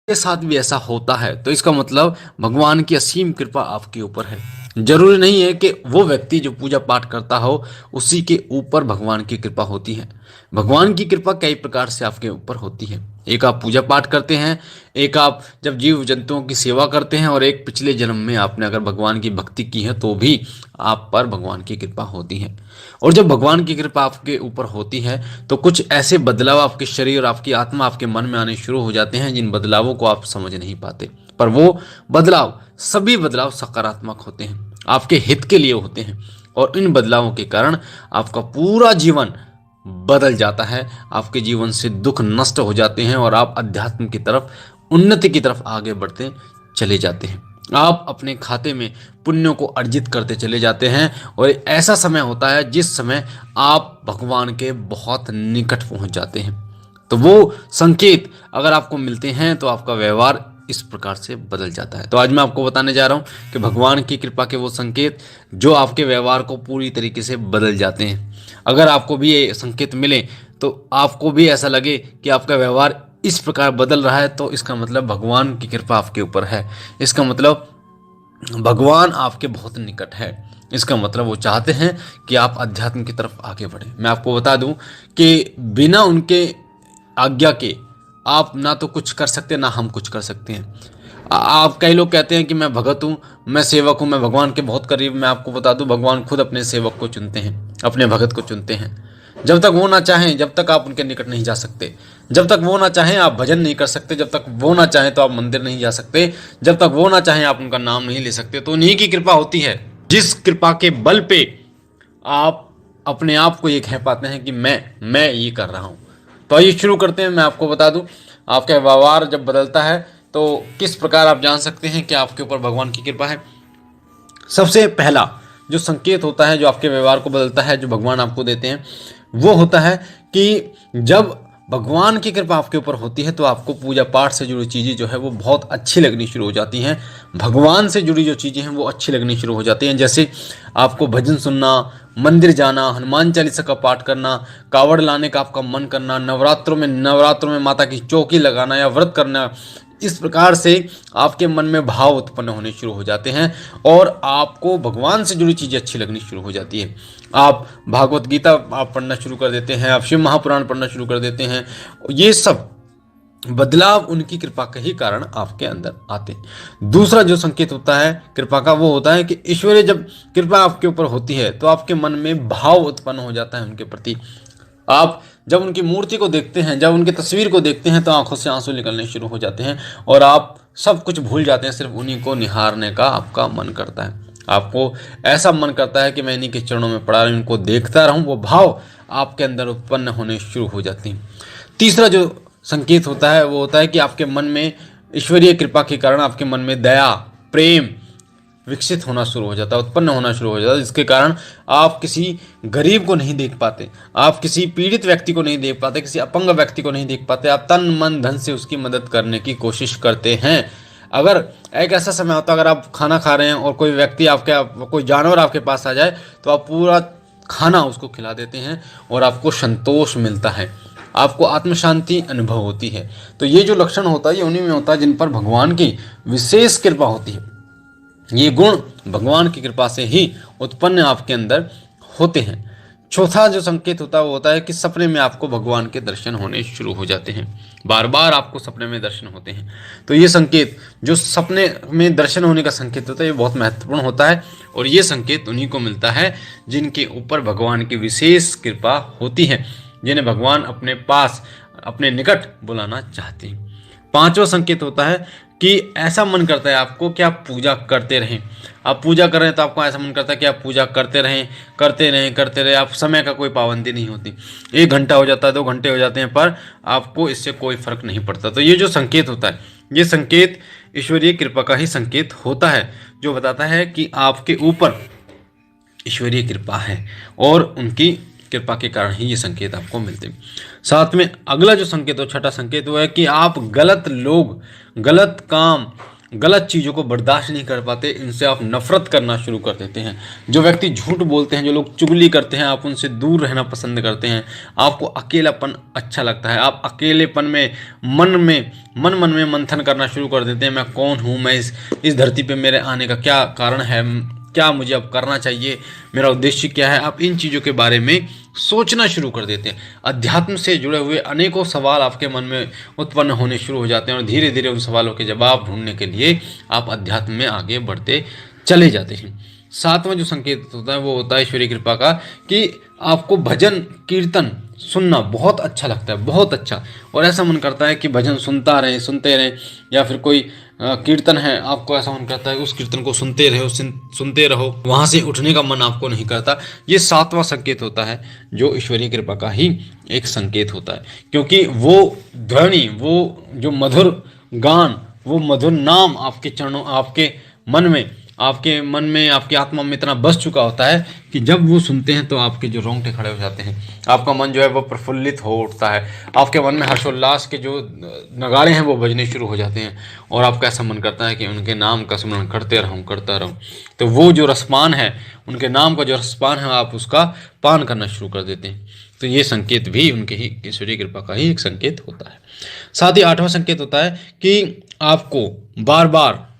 के साथ भी ऐसा होता है तो इसका मतलब भगवान की असीम कृपा आपके ऊपर है। जरूरी नहीं है कि वो व्यक्ति जो पूजा पाठ करता हो उसी के ऊपर भगवान की कृपा होती है। भगवान की कृपा कई प्रकार से आपके ऊपर होती है। एक आप पूजा पाठ करते हैं, एक आप जब जीव जंतुओं की सेवा करते हैं, और एक पिछले जन्म में आपने अगर भगवान की भक्ति की है तो भी आप पर भगवान की कृपा होती है। और जब भगवान की कृपा आपके ऊपर होती है तो कुछ ऐसे बदलाव आपके शरीर और आपकी आत्मा आपके मन में आने शुरू हो जाते हैं जिन बदलावों को आप समझ नहीं पाते, पर वो बदलाव, सभी बदलाव सकारात्मक होते हैं, आपके हित के लिए होते हैं। और इन बदलावों के कारण आपका पूरा जीवन बदल जाता है, आपके जीवन से दुख नष्ट हो जाते हैं और आप अध्यात्म की तरफ, उन्नति की तरफ आगे बढ़ते चले जाते हैं। आप अपने खाते में पुण्यों को अर्जित करते चले जाते हैं और ऐसा समय होता है जिस समय आप भगवान के बहुत निकट पहुंच जाते हैं। तो वो संकेत अगर आपको मिलते हैं तो आपका व्यवहार इस प्रकार से बदल जाता है। तो आज मैं आपको बताने जा रहा हूं कि भगवान की कृपा के वो संकेत जो आपके व्यवहार को पूरी तरीके से बदल जाते हैं। अगर आपको भी ये संकेत मिले तो आपको भी ऐसा लगे कि आपका व्यवहार इस प्रकार बदल रहा है, तो इसका मतलब भगवान की कृपा आपके ऊपर है। इसका मतलब भगवान आपके बहुत निकट है। इसका मतलब वो चाहते हैं कि आप अध्यात्म की तरफ आगे बढ़ें। मैं आपको बता दूं कि बिना उनके आज्ञा के आप ना तो कुछ कर सकते ना हम कुछ कर सकते हैं। आप, कई लोग कहते हैं कि मैं भगत हूँ, मैं सेवक हूँ, मैं भगवान के बहुत करीब। मैं आपको बता दूं भगवान खुद अपने सेवक को चुनते हैं, अपने भगत को चुनते हैं। जब तक वो ना चाहें जब तक आप उनके निकट नहीं जा सकते। जब तक वो ना चाहें आप भजन नहीं कर सकते। जब तक वो ना चाहें तो आप मंदिर नहीं जा सकते। जब तक वो ना चाहें आप उनका नाम नहीं ले सकते। तो उन्हीं की कृपा होती है, जिस कृपा के बल पे आप अपने आप को ये कह पाते हैं कि मैं ये कर रहा हूँ। तो आइए शुरू करते हैं। मैं आपको बता दूं आपका व्यवहार जब बदलता है तो किस प्रकार आप जान सकते हैं कि आपके ऊपर भगवान की कृपा है। सबसे पहला जो संकेत होता है जो आपके व्यवहार को बदलता है, जो भगवान आपको देते हैं, वो होता है कि जब भगवान की कृपा आपके ऊपर होती है तो आपको पूजा पाठ से जुड़ी चीज़ें जो है वो बहुत अच्छी लगनी शुरू हो जाती हैं। भगवान से जुड़ी जो चीज़ें हैं वो अच्छी लगनी शुरू हो जाती हैं। जैसे आपको भजन सुनना, मंदिर जाना, हनुमान चालीसा का पाठ करना, कावड़ लाने का आपका मन करना, नवरात्रों में माता की चौकी लगाना या व्रत करना, इस प्रकार से आपके मन में भाव उत्पन्न होने शुरू हो जाते हैं और आपको भगवान से जुड़ी चीज़ें अच्छी लगनी शुरू हो जाती है। आप भागवत गीता आप पढ़ना शुरू कर देते हैं, आप शिव महापुराण पढ़ना शुरू कर देते हैं। ये सब बदलाव उनकी कृपा के ही कारण आपके अंदर आते हैं। दूसरा जो संकेत होता है कृपा का वो होता है कि ईश्वरीय जब कृपा आपके ऊपर होती है तो आपके मन में भाव उत्पन्न हो जाता है उनके प्रति। आप जब उनकी मूर्ति को देखते हैं, जब उनकी तस्वीर को देखते हैं तो आंखों से आंसू निकलने शुरू हो जाते हैं और आप सब कुछ भूल जाते हैं, सिर्फ उन्हीं को निहारने का आपका मन करता है। आपको ऐसा मन करता है कि मैं इन्हीं के चरणों में पड़ा रहूं, इनको देखता रहूं। वो भाव आपके अंदर उत्पन्न होने शुरू हो जाते हैं। तीसरा जो संकेत होता है वो होता है कि आपके मन में ईश्वरीय कृपा के कारण आपके मन में दया, प्रेम विकसित होना शुरू हो जाता है, उत्पन्न होना शुरू हो जाता है, जिसके कारण आप किसी गरीब को नहीं देख पाते, आप किसी पीड़ित व्यक्ति को नहीं देख पाते, किसी अपंग व्यक्ति को नहीं देख पाते। आप तन मन धन से उसकी मदद करने की कोशिश करते हैं। अगर एक ऐसा समय होता है अगर आप खाना खा रहे हैं और कोई व्यक्ति आपके, कोई जानवर आपके पास आ जाए तो आप पूरा खाना उसको खिला देते हैं और आपको संतोष मिलता है, आपको आत्म शांति अनुभव होती है। तो ये जो लक्षण होता है ये उन्हीं में होता है जिन पर भगवान की विशेष कृपा होती है। ये गुण भगवान की कृपा से ही उत्पन्न आपके अंदर होते हैं। चौथा जो संकेत होता है वो होता है कि सपने में आपको भगवान के दर्शन होने शुरू हो जाते हैं, बार बार आपको सपने में दर्शन होते हैं। तो ये संकेत जो सपने में दर्शन होने का संकेत होता है ये बहुत महत्वपूर्ण होता है और ये संकेत उन्हीं को मिलता है जिनके ऊपर भगवान की विशेष कृपा होती है, जिन्हें भगवान अपने पास, अपने निकट बुलाना चाहते हैं। पांचवा संकेत होता है कि ऐसा मन करता है आपको कि आप पूजा करते रहें। आप पूजा कर रहे हैं तो आपको ऐसा मन करता है कि आप पूजा करते रहें, करते रहें, करते रहें। आप समय का कोई पाबंदी नहीं होती, 1 घंटा हो जाता है, 2 घंटे हो जाते हैं, पर आपको इससे कोई फर्क नहीं पड़ता। तो ये जो संकेत होता है ये संकेत ईश्वरीय कृपा का ही संकेत होता है, जो बताता है कि आपके ऊपर ईश्वरीय कृपा है और उनकी कृपा के कारण ही ये संकेत आपको मिलते हैं। साथ में अगला जो संकेत हो, छठा संकेत, वो है कि आप गलत लोग, गलत काम गलत चीज़ों को बर्दाश्त नहीं कर पाते, इनसे आप नफरत करना शुरू कर देते हैं। जो व्यक्ति झूठ बोलते हैं, जो लोग चुगली करते हैं, आप उनसे दूर रहना पसंद करते हैं। आपको अकेलापन अच्छा लगता है। आप अकेलेपन में मन में मंथन करना शुरू कर देते हैं। मैं कौन हूँ, मैं इस धरती पे मेरे आने का क्या कारण है, क्या मुझे अब करना चाहिए, मेरा उद्देश्य क्या है। आप इन चीज़ों के बारे में सोचना शुरू कर देते हैं। अध्यात्म से जुड़े हुए अनेकों सवाल आपके मन में उत्पन्न होने शुरू हो जाते हैं और धीरे धीरे उन सवालों के जवाब ढूंढने के लिए आप अध्यात्म में आगे बढ़ते चले जाते हैं। सातवां जो संकेत होता है वो होता है ईश्वरीय कृपा का, कि आपको भजन कीर्तन सुनना बहुत अच्छा लगता है, बहुत अच्छा। और ऐसा मन करता है कि भजन सुनते रहें, या फिर कोई कीर्तन है, आपको ऐसा मन करता है कि उस कीर्तन को सुनते रहो, वहाँ से उठने का मन आपको नहीं करता। ये सातवां संकेत होता है जो ईश्वरीय कृपा का ही एक संकेत होता है, क्योंकि वो ध्वनि, वो जो मधुर गान, वो मधुर नाम आपके चरणों, आपके मन में, आपकी आत्मा में इतना बस चुका होता है कि जब वो सुनते हैं तो आपके जो रोंगटे खड़े हो जाते हैं। आपका मन जो है वो प्रफुल्लित हो उठता है। आपके मन में हर्षोल्लास के जो नगाड़े हैं वो बजने शुरू हो जाते हैं और आपका ऐसा मन करता है कि उनके नाम का स्मरण करता रहूं। तो वो जो रसपान है, उनके नाम का जो रसपान है, आप उसका पान करना शुरू कर देते हैं। तो ये संकेत भी उनके ही ईश्वरीय कृपा का ही एक संकेत होता है। साथ ही आठवां संकेत होता है कि आपको बार बार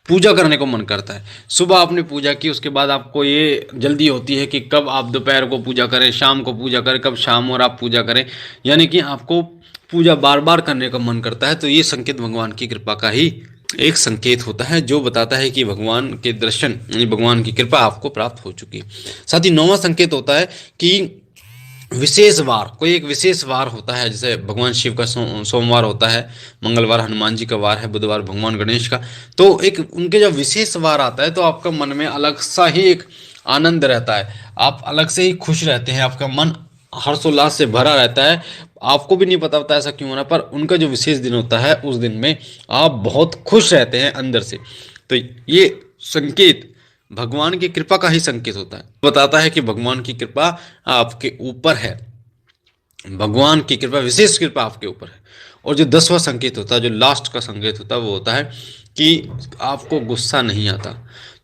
पूजा करने को मन करता है। सुबह आपने पूजा की, उसके बाद आपको ये जल्दी होती है कि कब आप दोपहर को पूजा करें, शाम को पूजा करें, कब शाम और आप पूजा करें, यानी कि आपको पूजा बार बार करने का मन करता है। तो ये संकेत भगवान की कृपा का ही एक संकेत होता है, जो बताता है कि भगवान के दर्शन, भगवान की कृपा आपको प्राप्त हो चुकी है। साथ ही नौवां संकेत होता है कि विशेष वार, कोई एक विशेष वार होता है, जैसे भगवान शिव का सोमवार होता है, मंगलवार हनुमान जी का वार है, बुधवार भगवान गणेश का। तो एक उनके जब विशेष वार आता है तो आपका मन में अलग सा ही एक आनंद रहता है, आप अलग से ही खुश रहते हैं, आपका मन हर्षोल्लास से भरा रहता है। आपको भी नहीं पता होता ऐसा क्यों होना, पर उनका जो विशेष दिन होता है उस दिन में आप बहुत खुश रहते हैं अंदर से। तो ये संकेत भगवान की कृपा का ही संकेत होता है, बताता है कि भगवान की कृपा आपके ऊपर है, भगवान की कृपा, विशेष कृपा आपके ऊपर है। और जो 10वां संकेत होता है, जो लास्ट का संकेत होता है, वो होता है कि आपको गुस्सा नहीं आता,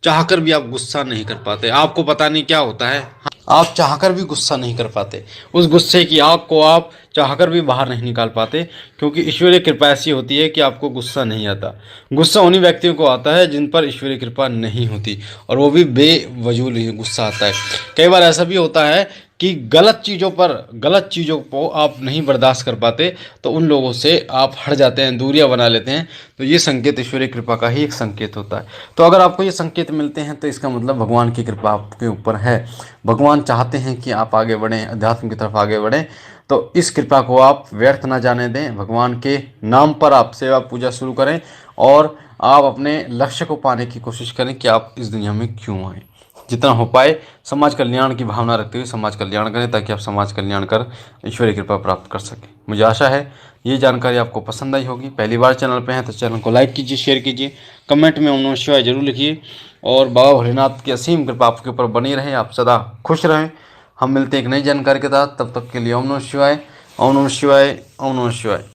चाहकर भी आप गुस्सा नहीं कर पाते। आपको पता नहीं क्या होता है, आप चाहकर भी गुस्सा नहीं कर पाते, उस गुस्से की आग को आप चाहकर भी बाहर नहीं निकाल पाते, क्योंकि ईश्वरीय कृपा ऐसी होती है कि आपको गुस्सा नहीं आता। गुस्सा उन्हीं व्यक्तियों को आता है जिन पर ईश्वरीय कृपा नहीं होती, और वो भी बेवजूल ही गुस्सा आता है। कई बार ऐसा भी होता है कि गलत चीज़ों को आप नहीं बर्दाश्त कर पाते, तो उन लोगों से आप हट जाते हैं, दूरियां बना लेते हैं। तो ये संकेत ईश्वरीय कृपा का ही एक संकेत होता है। तो अगर आपको ये संकेत मिलते हैं तो इसका मतलब भगवान की कृपा आपके ऊपर है। भगवान चाहते हैं कि आप आगे बढ़ें, अध्यात्म की तरफ आगे बढ़ें। तो इस कृपा को आप व्यर्थ ना जाने दें। भगवान के नाम पर आप सेवा पूजा शुरू करें और आप अपने लक्ष्य को पाने की कोशिश करें कि आप इस दुनिया में क्यों आए। जितना हो पाए समाज कल्याण की भावना रखते हुए समाज कल्याण करें, ताकि आप समाज कल्याण कर ईश्वरीय कृपा प्राप्त कर सकें। मुझे आशा है ये जानकारी आपको पसंद आई होगी। पहली बार चैनल पे हैं तो चैनल को लाइक कीजिए, शेयर कीजिए, कमेंट में ओम नमः शिवाय जरूर लिखिए। और बाबा भोलेनाथ की असीम कृपा आपके ऊपर बनी रहे, आप सदा खुश रहें। हम मिलते हैं एक नई जानकारी के साथ, तब तक के लिए ओम नमः शिवाय, ओम नमः शिवाय, ओम नमः शिवाय।